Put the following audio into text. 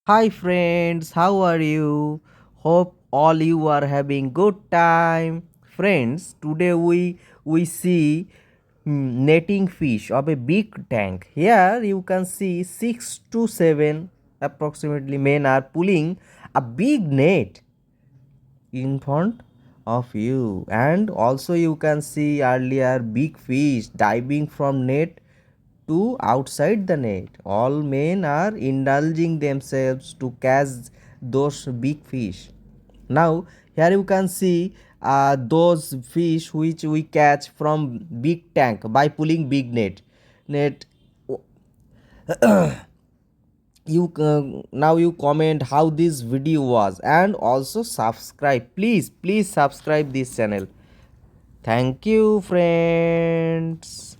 Hi friends, how are you? Hope all you are having good time. Friends, today we see netting fish of a big tank. Here you can see 6 to 7 approximately men are pulling a big net in front of you, and also you can see earlier big fish diving from net to outside the net. All men are indulging themselves to catch those big fish. Now, here you can see those fish which we catch from big tank by pulling big net. Net you now you comment how this video was and also subscribe. Please subscribe this channel. Thank you, friends.